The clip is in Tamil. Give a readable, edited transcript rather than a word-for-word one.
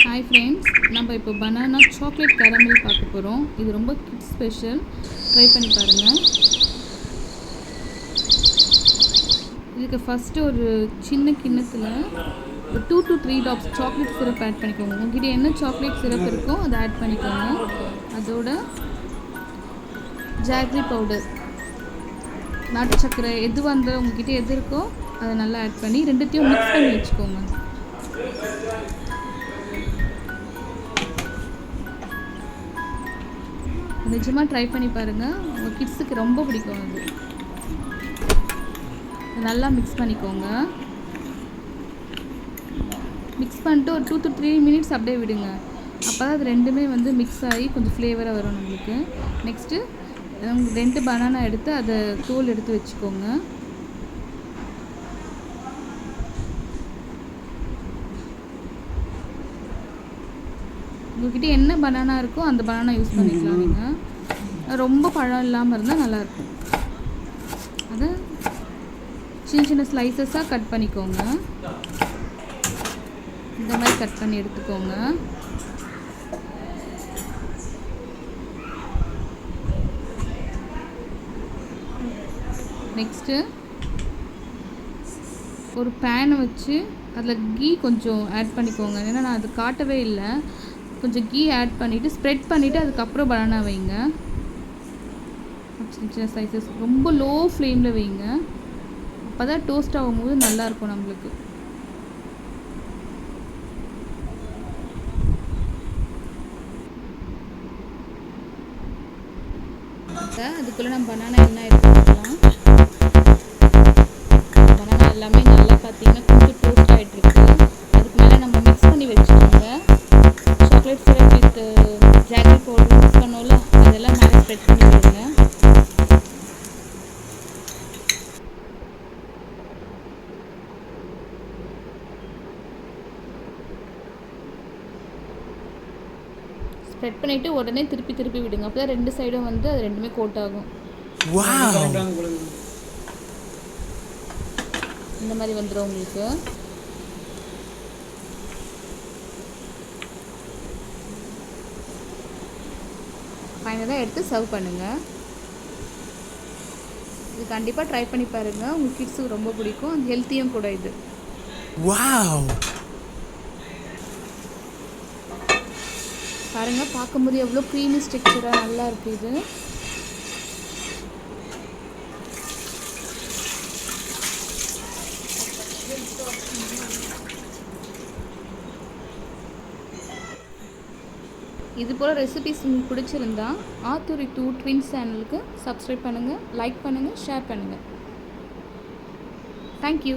ஹாய் ஃப்ரெண்ட்ஸ், நம்ம இப்போ பனானா சாக்லேட் கேரமல் பார்க்க போகிறோம். இது ரொம்ப கிட்ஸ் ஸ்பெஷல். ட்ரை பண்ணி பாருங்கள். இதுக்கு ஃபஸ்ட்டு ஒரு சின்ன கிண்ணத்தில் ஒரு 2 to 3 drops chocolate syrup add பண்ணிக்கோங்க. உங்ககிட்ட என்ன சாக்லேட் சிரப் இருக்கோ அதை ஆட் பண்ணிக்கோங்க. அதோட ஜாக்ரி பவுடர், நாட்டு சர்க்கரை எது வந்து உங்ககிட்ட எது இருக்கோ அதை நல்லா ஆட் பண்ணி ரெண்டுத்தையும் மிக்ஸ் பண்ணி வச்சுக்கோங்க. நிஜமாக ட்ரை பண்ணி பாருங்கள். உங்கள் கிட்ஸுக்கு ரொம்ப பிடிக்கும். அது நல்லா மிக்ஸ் பண்ணிக்கோங்க. மிக்ஸ் பண்ணிட்டு ஒரு 2 to 3 minutes அப்படியே விடுங்க. அப்போ தான் அது ரெண்டுமே வந்து மிக்ஸ் ஆகி கொஞ்சம் ஃப்ளேவராக வரும் நம்மளுக்கு. நெக்ஸ்ட்டு 2 பனானா எடுத்து அதை தோல் எடுத்து வச்சுக்கோங்க. உங்கள்கிட்ட என்ன பனானா இருக்கோ அந்த பனானா யூஸ் பண்ணிக்கலாம். நீங்கள் ரொம்ப பழம் இல்லாமல் இருந்தால் நல்லாயிருக்கும். அதை சின்ன சின்ன ஸ்லைசஸாக கட் பண்ணிக்கோங்க. இந்த மாதிரி கட் பண்ணி எடுத்துக்கோங்க. நெக்ஸ்ட்டு ஒரு பேனை வச்சு அதில் கீ கொஞ்சம் ஆட் பண்ணிக்கோங்க. ஏன்னா நான் அது காட்டவே இல்லை. கொஞ்சம் கீ ஆட் பண்ணிவிட்டு ஸ்ப்ரெட் பண்ணிவிட்டு அதுக்கப்புறம் பனானா வைங்க. சின்ன சின்ன சைஸஸ் ரொம்ப லோ ஃப்ளேமில் வைங்க. அப்போ தான் டோஸ்ட் ஆகும்போது நல்லாயிருக்கும் நம்மளுக்கு. அதுக்குள்ளே நம்ம பனானா என்ன எடுத்துக்கலாம். பனானா எல்லாமே நல்லா பார்த்தீங்கன்னா கொஞ்சம் டோஸ்ட் ஆகிட்டுருக்கு. அதுக்கு மேலே நம்ம மிக்ஸ் பண்ணி வச்சுக்கோங்க. Chocolate syrup with jaggery powder mix பண்ணோம்ல, அதெல்லாம் மேலே ஸ்ப்ரெட் பண்ணி விடுங்க. ஸ்ப்ரெட் பண்ணிவிட்டு உடனே திருப்பி திருப்பி விடுங்க. அப்போ தான் ரெண்டு சைடும் வந்து அது ரெண்டுமே கோட் ஆகும். இந்த மாதிரி வந்துடும் உங்களுக்கு. ஃபைனலாக எடுத்து சர்வ் பண்ணுங்கள். இது கண்டிப்பாக ட்ரை பண்ணி பாருங்கள். உங்கள் கிட்ஸுக்கு ரொம்ப பிடிக்கும். அது ஹெல்த்தியும் கூட. இது பாருங்கள், பார்க்கும்போது எவ்வளோ க்ரீமி ஸ்ட்ரக்சராக நல்லா இருக்குது. இது இது போல் ரெசிபிஸ் உங்களுக்கு பிடிச்சிருந்தா ஆத்தூரி 2 ட்வின்ஸ் சேனலுக்கு சப்ஸ்கிரைப் பண்ணுங்கள், லைக் பண்ணுங்கள், ஷேர் பண்ணுங்கள். தேங்க்யூ.